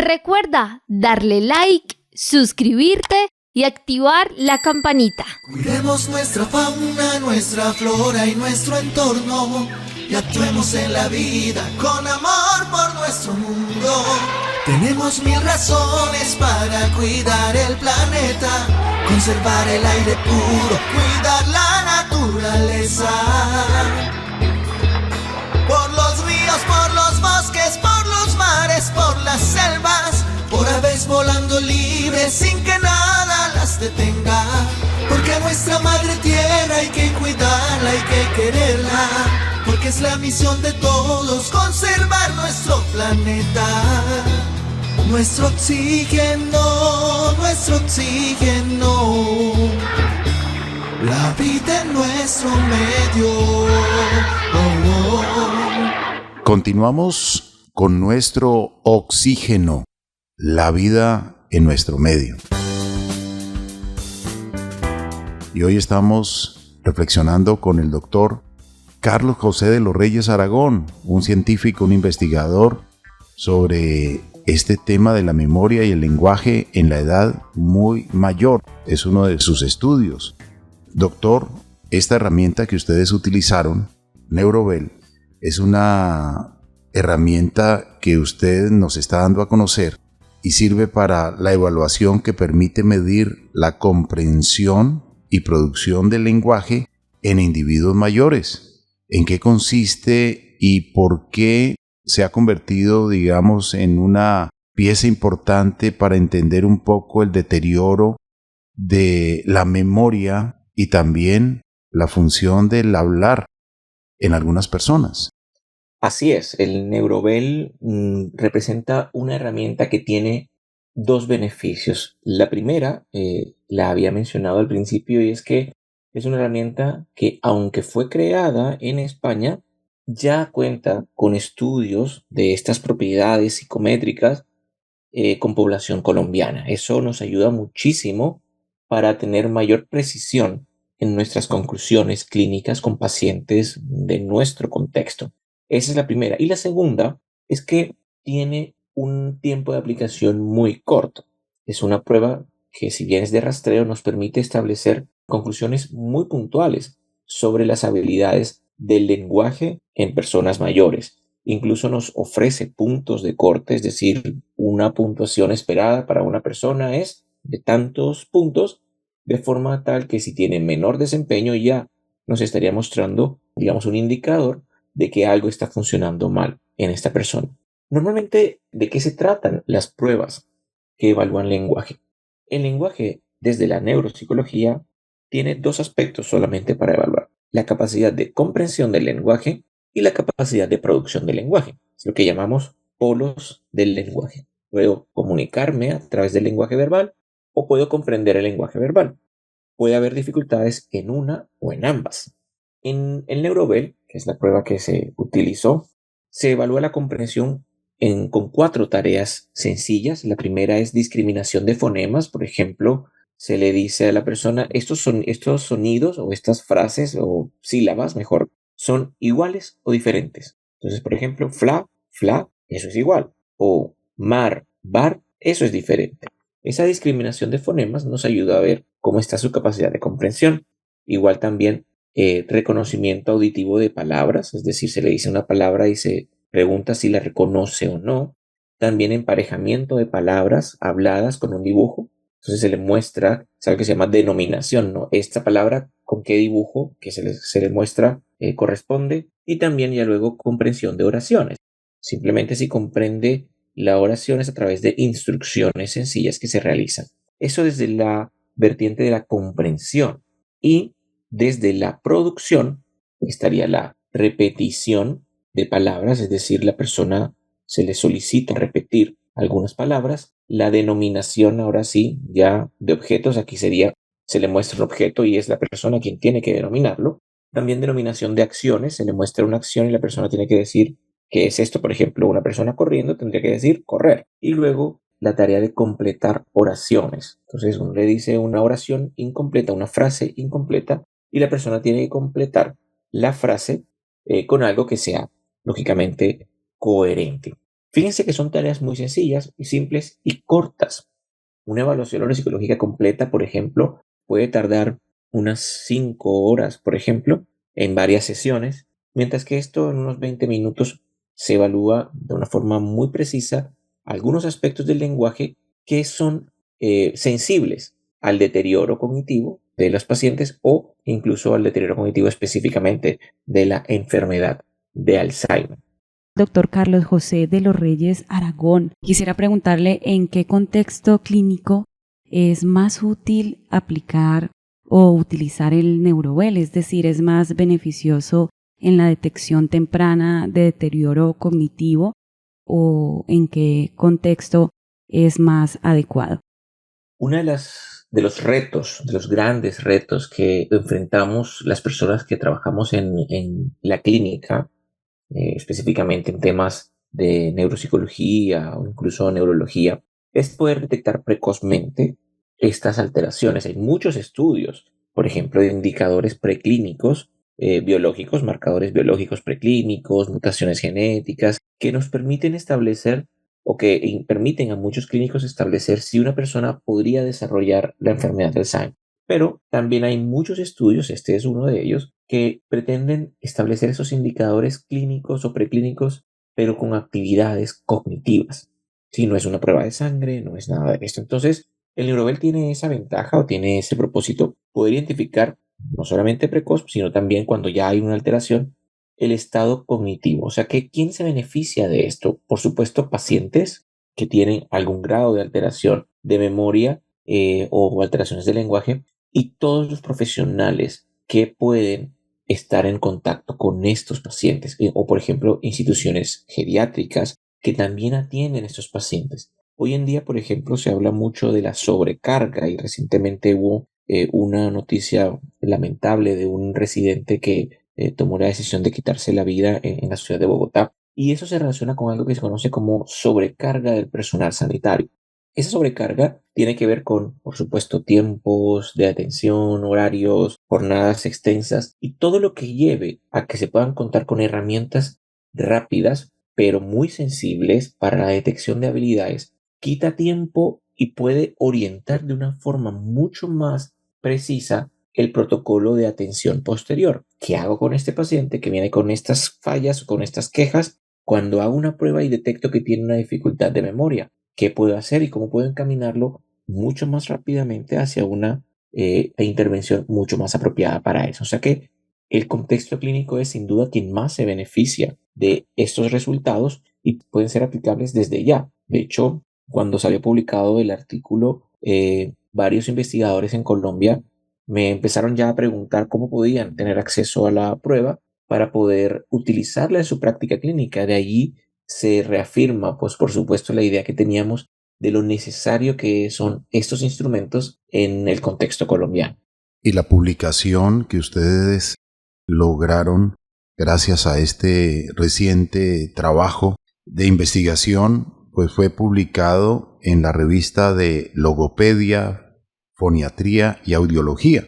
Recuerda darle like, suscribirte y activar la campanita. Cuidemos nuestra fauna, nuestra flora y nuestro entorno y actuemos en la vida con amor por nuestro mundo. Tenemos 1000 razones para cuidar el planeta, conservar el aire puro, cuidar la naturaleza. Por los ríos, por los bosques, por los mares, por las selvas, por aves volando libres sin que nada las detenga. Porque a nuestra madre tierra hay que cuidarla, hay que quererla, porque es la misión de todos conservar nuestro planeta. Nuestro oxígeno, la vida en nuestro medio. Oh, oh. Continuamos con nuestro oxígeno, la vida en nuestro medio. Y hoy estamos reflexionando con el doctor Carlos José de los Reyes Aragón, un científico, un investigador sobre este tema de la memoria y el lenguaje en la edad muy mayor. Es uno de sus estudios. Doctor, esta herramienta que ustedes utilizaron, Neurobel, es una herramienta que usted nos está dando a conocer y sirve para la evaluación que permite medir la comprensión y producción del lenguaje en individuos mayores. ¿En qué consiste y por qué se ha convertido, digamos, en una pieza importante para entender un poco el deterioro de la memoria y también la función del hablar en algunas personas? Así es, el Neurobel representa una herramienta que tiene 2 beneficios. La primera, la había mencionado al principio, y es que es una herramienta que, aunque fue creada en España, ya cuenta con estudios de estas propiedades psicométricas con población colombiana. Eso nos ayuda muchísimo para tener mayor precisión en nuestras conclusiones clínicas con pacientes de nuestro contexto. Esa es la primera. Y la segunda es que tiene un tiempo de aplicación muy corto. Es una prueba que, si bien es de rastreo, nos permite establecer conclusiones muy puntuales sobre las habilidades del lenguaje en personas mayores. Incluso nos ofrece puntos de corte, es decir, una puntuación esperada para una persona es de tantos puntos, de forma tal que si tiene menor desempeño ya nos estaría mostrando, digamos, un indicador de que algo está funcionando mal en esta persona. Normalmente, ¿de qué se tratan las pruebas que evalúan lenguaje? El lenguaje, desde la neuropsicología, tiene 2 aspectos solamente para evaluar: la capacidad de comprensión del lenguaje y la capacidad de producción del lenguaje. Es lo que llamamos polos del lenguaje. Puedo comunicarme a través del lenguaje verbal o puedo comprender el lenguaje verbal. Puede haber dificultades en una o en ambas. En el Neurobel, que es la prueba que se utilizó, se evalúa la comprensión con 4 tareas sencillas. La primera es discriminación de fonemas. Por ejemplo, se le dice a la persona, estos sonidos o estas frases o sílabas, mejor, ¿son iguales o diferentes? Entonces, por ejemplo, fla, eso es igual. O mar, bar, eso es diferente. Esa discriminación de fonemas nos ayuda a ver cómo está su capacidad de comprensión. Igual también reconocimiento auditivo de palabras, es decir, se le dice una palabra y se pregunta si la reconoce o no. También emparejamiento de palabras habladas con un dibujo. Entonces se le muestra, es algo que se llama denominación, ¿no? Esta palabra con qué dibujo que se le muestra corresponde. Y también ya luego comprensión de oraciones. Simplemente si comprende la oración es a través de instrucciones sencillas que se realizan. Eso desde la vertiente de la comprensión. Y desde la producción estaría la repetición de palabras, es decir, la persona se le solicita repetir algunas palabras. La denominación, ahora sí, ya de objetos, aquí sería, se le muestra un objeto y es la persona quien tiene que denominarlo. También denominación de acciones, se le muestra una acción y la persona tiene que decir qué es esto. Por ejemplo, una persona corriendo tendría que decir correr. Y luego la tarea de completar oraciones. Entonces uno le dice una oración incompleta, una frase incompleta, y la persona tiene que completar la frase con algo que sea, lógicamente, coherente. Fíjense que son tareas muy sencillas y simples y cortas. Una evaluación neuropsicológica completa, por ejemplo, puede tardar unas 5 horas, por ejemplo, en varias sesiones, mientras que esto en unos 20 minutos se evalúa de una forma muy precisa algunos aspectos del lenguaje que son sensibles al deterioro cognitivo de los pacientes o incluso al deterioro cognitivo específicamente de la enfermedad de Alzheimer. Doctor Carlos José de los Reyes Aragón, quisiera preguntarle en qué contexto clínico es más útil aplicar o utilizar el Neurovel, es decir, es más beneficioso en la detección temprana de deterioro cognitivo o en qué contexto es más adecuado. Uno de los retos, de los grandes retos que enfrentamos las personas que trabajamos en la clínica, específicamente en temas de neuropsicología o incluso neurología, es poder detectar precozmente estas alteraciones. Hay muchos estudios, por ejemplo, de indicadores preclínicos biológicos, marcadores biológicos preclínicos, mutaciones genéticas, que nos permiten establecer o que permiten a muchos clínicos establecer si una persona podría desarrollar la enfermedad de Alzheimer. Pero también hay muchos estudios, este es uno de ellos, que pretenden establecer esos indicadores clínicos o preclínicos, pero con actividades cognitivas. Si no es una prueba de sangre, no es nada de esto. Entonces, el Neurovel tiene esa ventaja o tiene ese propósito, poder identificar no solamente precoz, sino también cuando ya hay una alteración, el estado cognitivo. O sea, que ¿quién se beneficia de esto? Por supuesto, pacientes que tienen algún grado de alteración de memoria o alteraciones del lenguaje y todos los profesionales que pueden estar en contacto con estos pacientes o, por ejemplo, instituciones geriátricas que también atienden a estos pacientes. Hoy en día, por ejemplo, se habla mucho de la sobrecarga y recientemente hubo una noticia lamentable de un residente que tomó la decisión de quitarse la vida en la ciudad de Bogotá. Y eso se relaciona con algo que se conoce como sobrecarga del personal sanitario. Esa sobrecarga tiene que ver con, por supuesto, tiempos de atención, horarios, jornadas extensas y todo lo que lleve a que se puedan contar con herramientas rápidas, pero muy sensibles para la detección de habilidades. Quita tiempo y puede orientar de una forma mucho más precisa el protocolo de atención posterior. ¿Qué hago con este paciente que viene con estas fallas o con estas quejas cuando hago una prueba y detecto que tiene una dificultad de memoria? ¿Qué puedo hacer y cómo puedo encaminarlo mucho más rápidamente hacia una intervención mucho más apropiada para eso? O sea que el contexto clínico es sin duda quien más se beneficia de estos resultados y pueden ser aplicables desde ya. De hecho, cuando salió publicado el artículo, varios investigadores en Colombia me empezaron ya a preguntar cómo podían tener acceso a la prueba para poder utilizarla en su práctica clínica. De allí se reafirma, pues por supuesto, la idea que teníamos de lo necesario que son estos instrumentos en el contexto colombiano. Y la publicación que ustedes lograron gracias a este reciente trabajo de investigación, pues fue publicado en la revista de Logopedia, Foniatría y Audiología,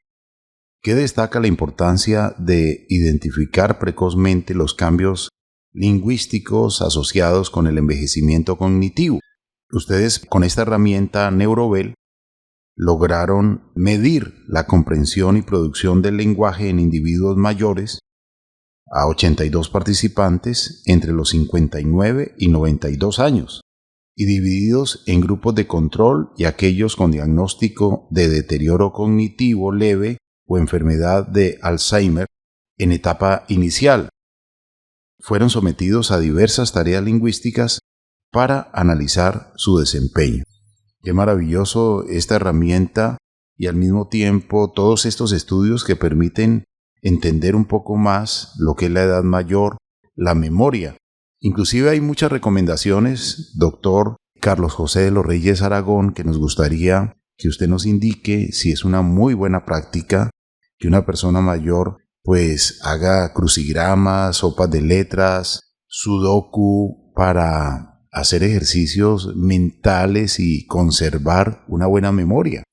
que destaca la importancia de identificar precozmente los cambios lingüísticos asociados con el envejecimiento cognitivo. Ustedes con esta herramienta Neurovel lograron medir la comprensión y producción del lenguaje en individuos mayores a 82 participantes entre los 59 y 92 años y divididos en grupos de control y aquellos con diagnóstico de deterioro cognitivo leve o enfermedad de Alzheimer en etapa inicial. Fueron sometidos a diversas tareas lingüísticas para analizar su desempeño. Qué maravilloso esta herramienta y al mismo tiempo todos estos estudios que permiten entender un poco más lo que es la edad mayor, la memoria. Inclusive hay muchas recomendaciones, doctor Carlos José de los Reyes Aragón, que nos gustaría que usted nos indique si es una muy buena práctica que una persona mayor pues haga crucigramas, sopas de letras, sudoku para hacer ejercicios mentales y conservar una buena memoria.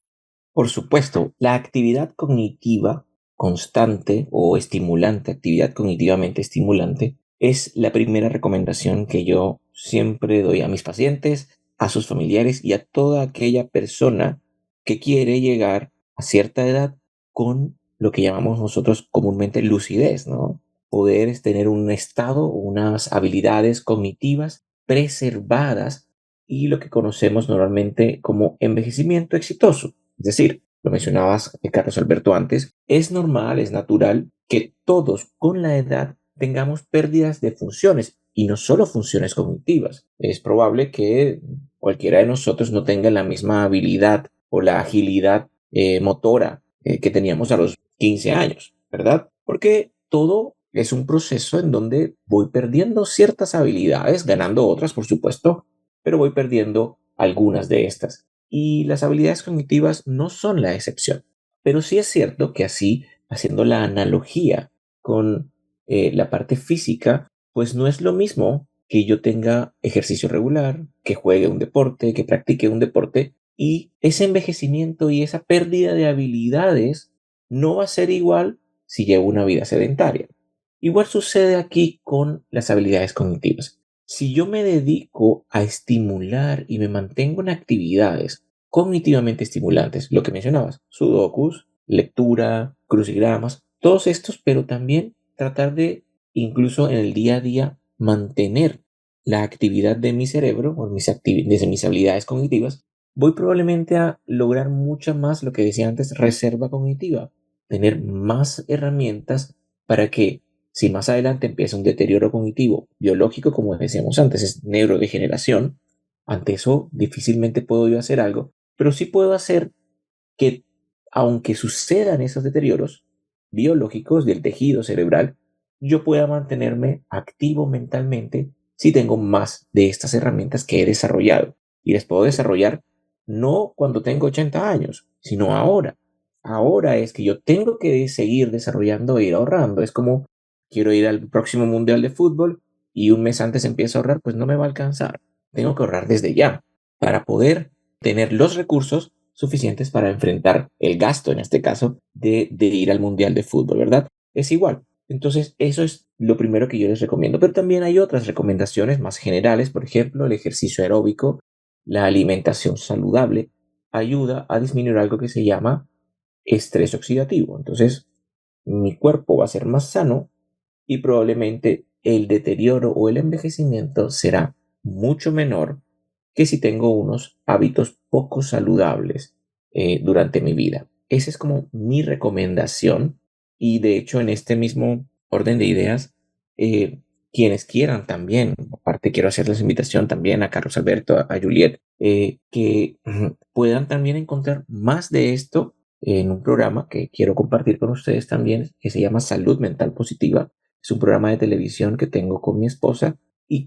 Por supuesto, la actividad cognitiva constante o estimulante, actividad cognitivamente estimulante, es la primera recomendación que yo siempre doy a mis pacientes, a sus familiares y a toda aquella persona que quiere llegar a cierta edad con lo que llamamos nosotros comúnmente lucidez, ¿no? Poder es tener un estado, unas habilidades cognitivas preservadas y lo que conocemos normalmente como envejecimiento exitoso. Es decir, lo mencionabas, Carlos Alberto, antes, es normal, es natural que todos con la edad tengamos pérdidas de funciones y no solo funciones cognitivas. Es probable que cualquiera de nosotros no tenga la misma habilidad o la agilidad motora que teníamos a los 15 años, ¿verdad? Porque todo es un proceso en donde voy perdiendo ciertas habilidades, ganando otras, por supuesto, pero voy perdiendo algunas de estas. Y las habilidades cognitivas no son la excepción. Pero sí es cierto que así, haciendo la analogía con la parte física, pues no es lo mismo que yo tenga ejercicio regular, que juegue un deporte, que practique un deporte, y ese envejecimiento y esa pérdida de habilidades no va a ser igual si llevo una vida sedentaria. Igual sucede aquí con las habilidades cognitivas. Si yo me dedico a estimular y me mantengo en actividades cognitivamente estimulantes, lo que mencionabas, sudokus, lectura, crucigramas, todos estos, pero también tratar de, incluso en el día a día, mantener la actividad de mi cerebro o desde mis habilidades cognitivas, voy probablemente a lograr mucha más, lo que decía antes, reserva cognitiva, tener más herramientas para que si más adelante empieza un deterioro cognitivo biológico, como decíamos antes, es neurodegeneración, ante eso difícilmente puedo yo hacer algo, pero sí puedo hacer que, aunque sucedan esos deterioros biológicos del tejido cerebral, yo pueda mantenerme activo mentalmente si tengo más de estas herramientas que he desarrollado. Y las puedo desarrollar no cuando tengo 80 años, sino ahora. Ahora es que yo tengo que seguir desarrollando e ir ahorrando. Es como quiero ir al próximo mundial de fútbol y un mes antes empiezo a ahorrar, pues no me va a alcanzar. Tengo que ahorrar desde ya para poder tener los recursos suficientes para enfrentar el gasto, en este caso, de ir al mundial de fútbol, ¿verdad? Es igual. Entonces, eso es lo primero que yo les recomiendo. Pero también hay otras recomendaciones más generales, por ejemplo, el ejercicio aeróbico, la alimentación saludable, ayuda a disminuir algo que se llama estrés oxidativo. Entonces, mi cuerpo va a ser más sano y probablemente el deterioro o el envejecimiento será mucho menor que si tengo unos hábitos poco saludables durante mi vida. Esa es como mi recomendación y de hecho en este mismo orden de ideas, quienes quieran también, aparte quiero hacerles invitación también a Carlos Alberto, a Juliet, que puedan también encontrar más de esto en un programa que quiero compartir con ustedes también, que se llama Salud Mental Positiva. Es un programa de televisión que tengo con mi esposa y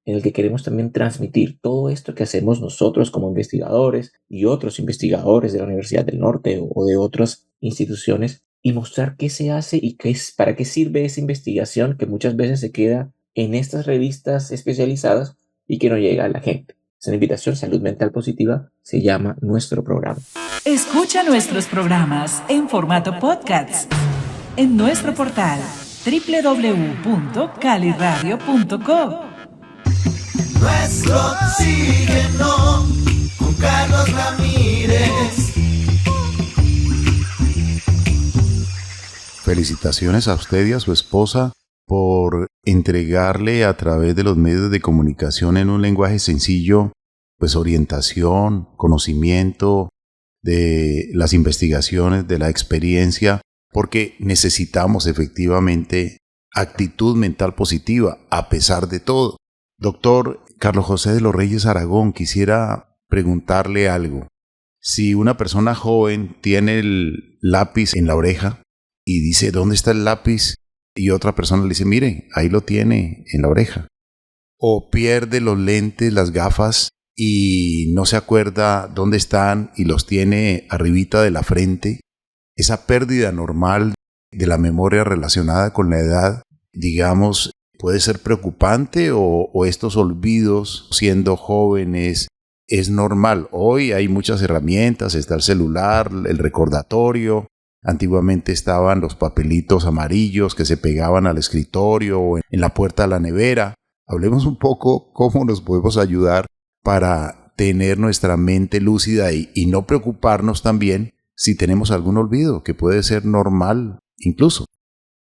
en el que queremos también transmitir todo esto que hacemos nosotros como investigadores y otros investigadores de la Universidad del Norte o de otras instituciones y mostrar qué se hace y para qué sirve esa investigación que muchas veces se queda en estas revistas especializadas y que no llega a la gente. Es una invitación, Salud Mental Positiva, se llama nuestro programa. Escucha nuestros programas en formato podcast en nuestro portal www.caliradio.co. Nuestro oxígeno con Carlos Ramírez. Felicitaciones a usted y a su esposa por entregarle a través de los medios de comunicación en un lenguaje sencillo, pues orientación, conocimiento de las investigaciones, de la experiencia, porque necesitamos efectivamente actitud mental positiva a pesar de todo. Doctor Carlos José de los Reyes Aragón, quisiera preguntarle algo. Si una persona joven tiene el lápiz en la oreja y dice, ¿dónde está el lápiz? Y otra persona le dice, mire, ahí lo tiene en la oreja. O pierde los lentes, las gafas y no se acuerda dónde están y los tiene arribita de la frente. Esa pérdida normal de la memoria relacionada con la edad, digamos, puede ser preocupante o estos olvidos siendo jóvenes es normal. Hoy hay muchas herramientas, está el celular, el recordatorio. Antiguamente estaban los papelitos amarillos que se pegaban al escritorio o en la puerta de la nevera. Hablemos un poco cómo nos podemos ayudar para tener nuestra mente lúcida y no preocuparnos también si tenemos algún olvido, que puede ser normal incluso.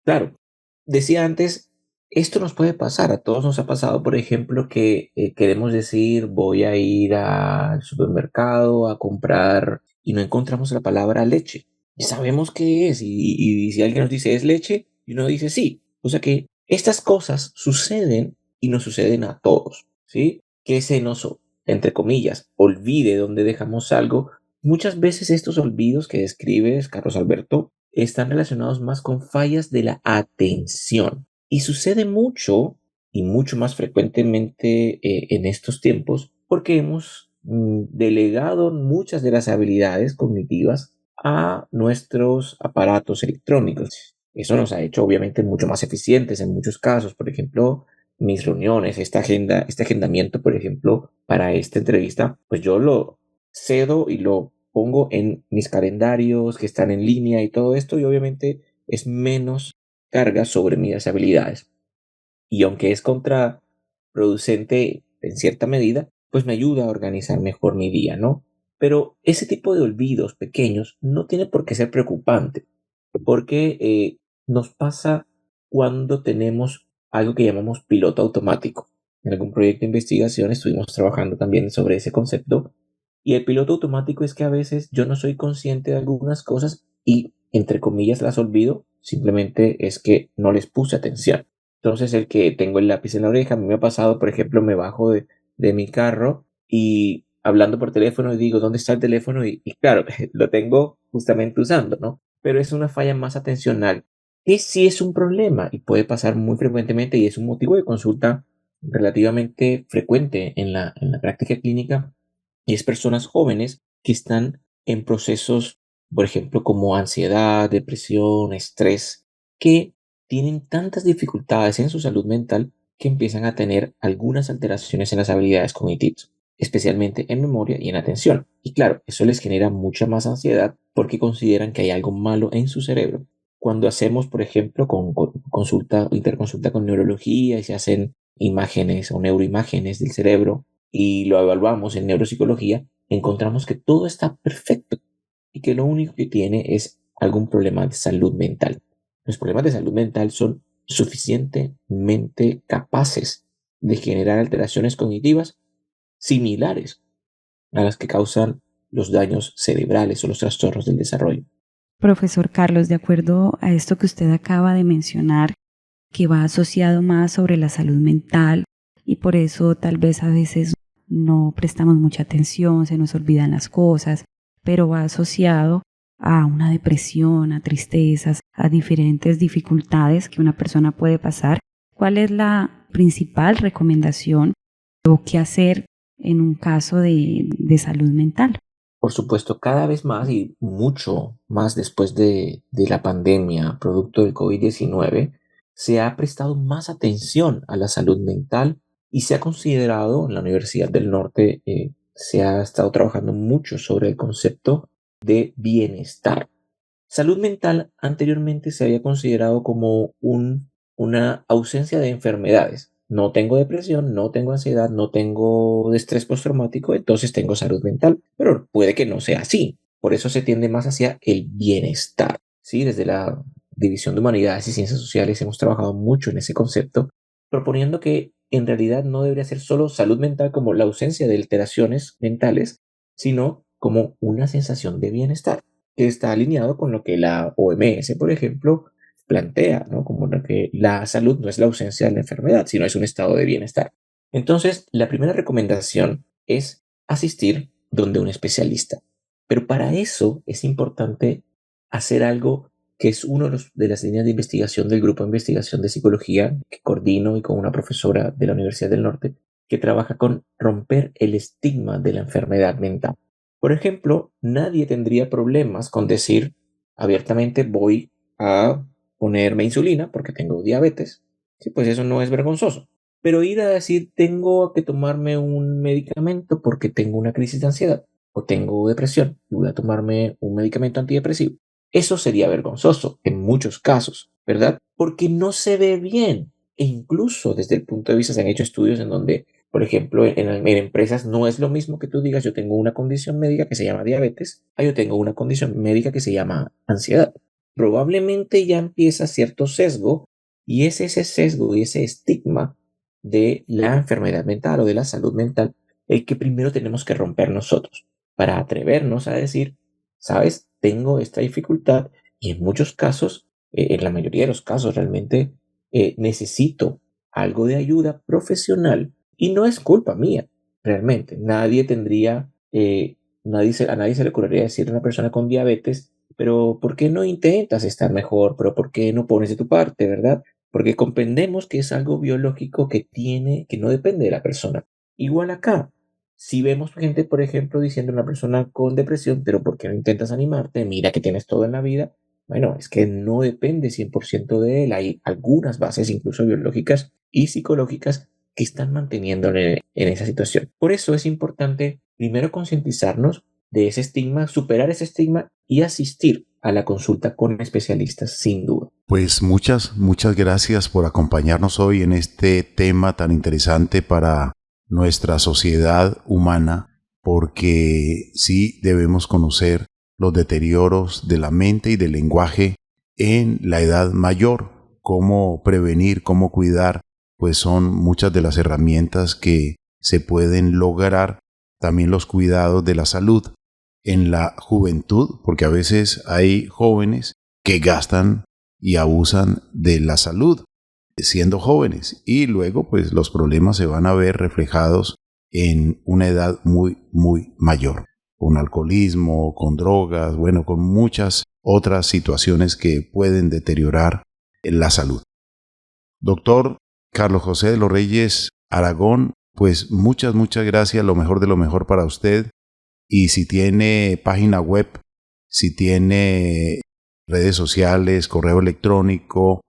Claro, decía antes, esto nos puede pasar, a todos nos ha pasado, por ejemplo, que queremos decir voy a ir al supermercado a comprar y no encontramos la palabra leche. Y sabemos qué es y si alguien nos dice es leche y uno dice sí. O sea que estas cosas suceden y nos suceden a todos, ¿sí? Que se nos, entre comillas, olvide dónde dejamos algo. Muchas veces estos olvidos que describes, Carlos Alberto, están relacionados más con fallas de la atención. Y sucede mucho y mucho más frecuentemente en estos tiempos porque hemos delegado muchas de las habilidades cognitivas a nuestros aparatos electrónicos. Eso nos ha hecho obviamente mucho más eficientes en muchos casos. Por ejemplo, mis reuniones, esta agenda, este agendamiento, por ejemplo, para esta entrevista, pues yo lo cedo y lo pongo en mis calendarios que están en línea y todo esto, y obviamente es menos carga sobre mis habilidades. Y aunque es contraproducente en cierta medida, pues me ayuda a organizar mejor mi día, ¿no? Pero ese tipo de olvidos pequeños no tiene por qué ser preocupante, porque nos pasa cuando tenemos algo que llamamos piloto automático. En algún proyecto de investigación estuvimos trabajando también sobre ese concepto y el piloto automático es que a veces yo no soy consciente de algunas cosas y, entre comillas, las olvido, simplemente es que no les puse atención. Entonces, el que tengo el lápiz en la oreja, a mí me ha pasado, por ejemplo, me bajo de mi carro y hablando por teléfono y digo, ¿dónde está el teléfono? Y claro, lo tengo justamente usando, ¿no? Pero es una falla más atencional, que sí es un problema y puede pasar muy frecuentemente y es un motivo de consulta relativamente frecuente en la práctica clínica y es personas jóvenes que están en procesos, por ejemplo, como ansiedad, depresión, estrés, que tienen tantas dificultades en su salud mental que empiezan a tener algunas alteraciones en las habilidades cognitivas, especialmente en memoria y en atención. Y claro, eso les genera mucha más ansiedad porque consideran que hay algo malo en su cerebro. Cuando hacemos, por ejemplo, con consulta, interconsulta con neurología y se hacen imágenes o neuroimágenes del cerebro, y lo evaluamos en neuropsicología, encontramos que todo está perfecto y que lo único que tiene es algún problema de salud mental. Los problemas de salud mental son suficientemente capaces de generar alteraciones cognitivas similares a las que causan los daños cerebrales o los trastornos del desarrollo. Profesor Carlos, de acuerdo a esto que usted acaba de mencionar, que va asociado más sobre la salud mental y por eso tal vez a veces no prestamos mucha atención, se nos olvidan las cosas, pero va asociado a una depresión, a tristezas, a diferentes dificultades que una persona puede pasar. ¿Cuál es la principal recomendación o qué hacer en un caso de salud mental? Por supuesto, cada vez más y mucho más después de la pandemia, producto del COVID-19, se ha prestado más atención a la salud mental y se ha considerado, en la Universidad del Norte, se ha estado trabajando mucho sobre el concepto de bienestar. Salud mental anteriormente se había considerado como una ausencia de enfermedades. No tengo depresión, no tengo ansiedad, no tengo estrés postraumático, entonces tengo salud mental. Pero puede que no sea así. Por eso se tiende más hacia el bienestar. Sí, desde la División de Humanidades y Ciencias Sociales hemos trabajado mucho en ese concepto, proponiendo que en realidad no debería ser solo salud mental como la ausencia de alteraciones mentales, sino como una sensación de bienestar, que está alineado con lo que la OMS, por ejemplo, plantea, ¿no? Como que la salud no es la ausencia de la enfermedad, sino es un estado de bienestar. Entonces, la primera recomendación es asistir donde un especialista. Pero para eso es importante hacer algo que es una de las líneas de investigación del grupo de investigación de psicología que coordino y con una profesora de la Universidad del Norte que trabaja con romper el estigma de la enfermedad mental. Por ejemplo, nadie tendría problemas con decir abiertamente voy a ponerme insulina porque tengo diabetes. Sí, pues eso no es vergonzoso. Pero ir a decir tengo que tomarme un medicamento porque tengo una crisis de ansiedad o tengo depresión y voy a tomarme un medicamento antidepresivo. Eso sería vergonzoso en muchos casos, ¿verdad? Porque no se ve bien e incluso desde el punto de vista se han hecho estudios en donde, por ejemplo, en empresas no es lo mismo que tú digas yo tengo una condición médica que se llama diabetes, a yo tengo una condición médica que se llama ansiedad. Probablemente ya empieza cierto sesgo y es ese sesgo y ese estigma de la enfermedad mental o de la salud mental el que primero tenemos que romper nosotros para atrevernos a decir, sabes, tengo esta dificultad y en muchos casos, en la mayoría de los casos realmente necesito algo de ayuda profesional y no es culpa mía, realmente. Nadie tendría, a nadie se le ocurriría decir a una persona con diabetes, pero ¿por qué no intentas estar mejor? ¿Pero por qué no pones de tu parte, verdad? Porque comprendemos que es algo biológico que no depende de la persona. Igual acá, si vemos gente, por ejemplo, diciendo a una persona con depresión, pero ¿por qué no intentas animarte? Mira que tienes todo en la vida. Bueno, es que no depende 100% de él. Hay algunas bases, incluso biológicas y psicológicas, que están manteniéndole en esa situación. Por eso es importante primero concientizarnos de ese estigma, superar ese estigma y asistir a la consulta con especialistas, sin duda. Pues muchas gracias por acompañarnos hoy en este tema tan interesante para nuestra sociedad humana, porque sí debemos conocer los deterioros de la mente y del lenguaje en la edad mayor, cómo prevenir, cómo cuidar, pues son muchas de las herramientas que se pueden lograr. También los cuidados de la salud en la juventud, porque a veces hay jóvenes que gastan y abusan de la salud siendo jóvenes y luego pues los problemas se van a ver reflejados en una edad muy mayor, con alcoholismo, con drogas, bueno, con muchas otras situaciones que pueden deteriorar la salud. Doctor Carlos José de los Reyes Aragón, pues muchas gracias, lo mejor de lo mejor para usted. Y si tiene página web, si tiene redes sociales, correo electrónico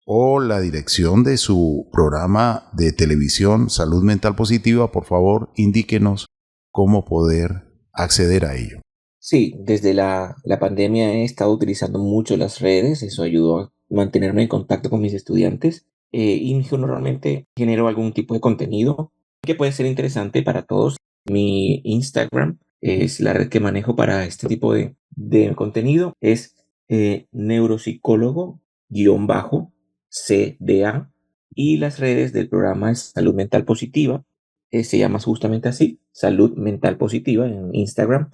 o la dirección de su programa de televisión Salud Mental Positiva, por favor, indíquenos cómo poder acceder a ello. Sí, desde la pandemia he estado utilizando mucho las redes, eso ayudó a mantenerme en contacto con mis estudiantes y normalmente genero algún tipo de contenido que puede ser interesante para todos. Mi Instagram es la red que manejo para este tipo de contenido, es neuropsicólogo_CDA y las redes del programa es Salud Mental Positiva, se llama justamente así, Salud Mental Positiva en Instagram.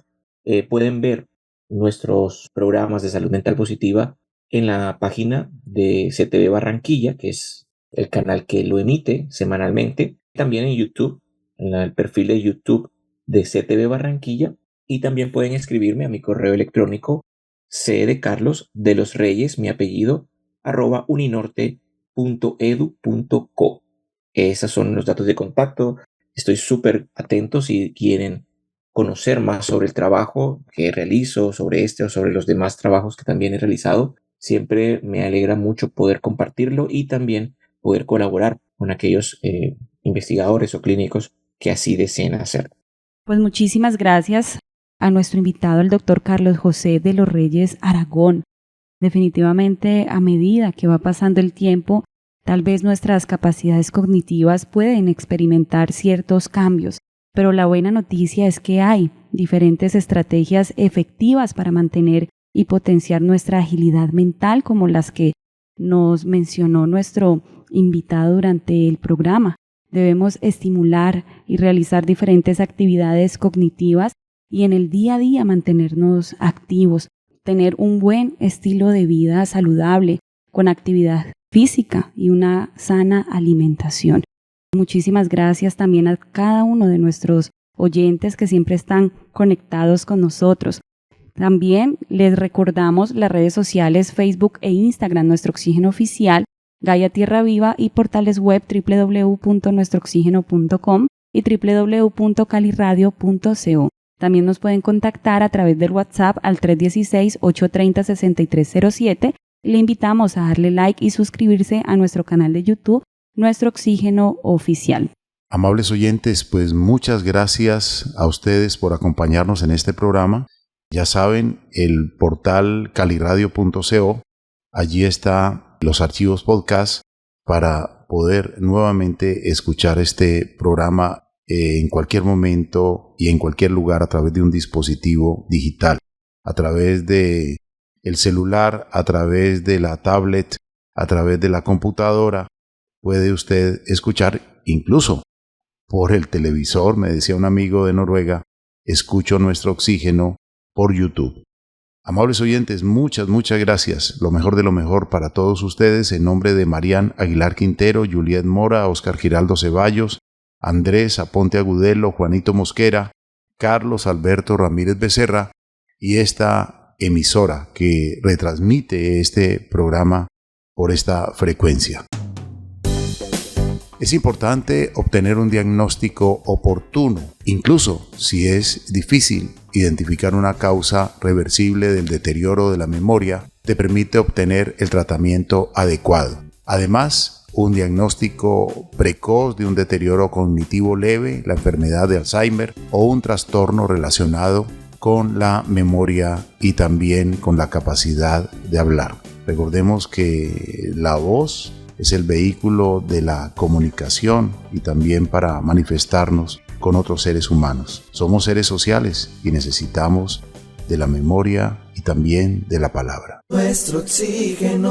Pueden ver nuestros programas de salud mental positiva en la página de CTV Barranquilla, que es el canal que lo emite semanalmente. También en YouTube, en el perfil de YouTube de CTV Barranquilla. Y también pueden escribirme a mi correo electrónico C de Carlos de los Reyes, mi apellido, @uninorte.edu.co. Esos son los datos de contacto. Estoy súper atento si quieren conocer más sobre el trabajo que realizo, sobre este o sobre los demás trabajos que también he realizado. Siempre me alegra mucho poder compartirlo y también poder colaborar con aquellos investigadores o clínicos que así deseen hacerlo. Pues muchísimas gracias a nuestro invitado, el doctor Carlos José de los Reyes Aragón. Definitivamente, a medida que va pasando el tiempo, tal vez nuestras capacidades cognitivas pueden experimentar ciertos cambios, pero la buena noticia es que hay diferentes estrategias efectivas para mantener y potenciar nuestra agilidad mental, como las que nos mencionó nuestro invitado durante el programa. Debemos estimular y realizar diferentes actividades cognitivas y en el día a día mantenernos activos, tener un buen estilo de vida saludable con actividad física y una sana alimentación. Muchísimas gracias también a cada uno de nuestros oyentes que siempre están conectados con nosotros. También les recordamos las redes sociales Facebook e Instagram, Nuestro Oxígeno Oficial, Gaia Tierra Viva y portales web www.nuestrooxigeno.com y www.caliradio.co. También nos pueden contactar a través del WhatsApp al 316-830-6307. Le invitamos a darle like y suscribirse a nuestro canal de YouTube, Nuestro Oxígeno Oficial. Amables oyentes, pues muchas gracias a ustedes por acompañarnos en este programa. Ya saben, el portal caliradio.co, allí está los archivos podcast para poder nuevamente escuchar este programa en cualquier momento y en cualquier lugar a través de un dispositivo digital, a través de el celular, a través de la tablet, a través de la computadora. Puede usted escuchar incluso por el televisor. Me decía un amigo de Noruega, escucho Nuestro Oxígeno por YouTube. Amables oyentes, muchas gracias. Lo mejor de lo mejor para todos ustedes en nombre de Marián Aguilar Quintero, Juliet Mora, Oscar Giraldo Ceballos, Andrés Aponte Agudelo, Juanito Mosquera, Carlos Alberto Ramírez Becerra y esta emisora que retransmite este programa por esta frecuencia. Es importante obtener un diagnóstico oportuno, incluso si es difícil. Identificar una causa reversible del deterioro de la memoria te permite obtener el tratamiento adecuado. Además, un diagnóstico precoz de un deterioro cognitivo leve, la enfermedad de Alzheimer o un trastorno relacionado con la memoria y también con la capacidad de hablar. Recordemos que la voz es el vehículo de la comunicación y también para manifestarnos con otros seres humanos. Somos seres sociales y necesitamos de la memoria y también de la palabra. Nuestro oxígeno.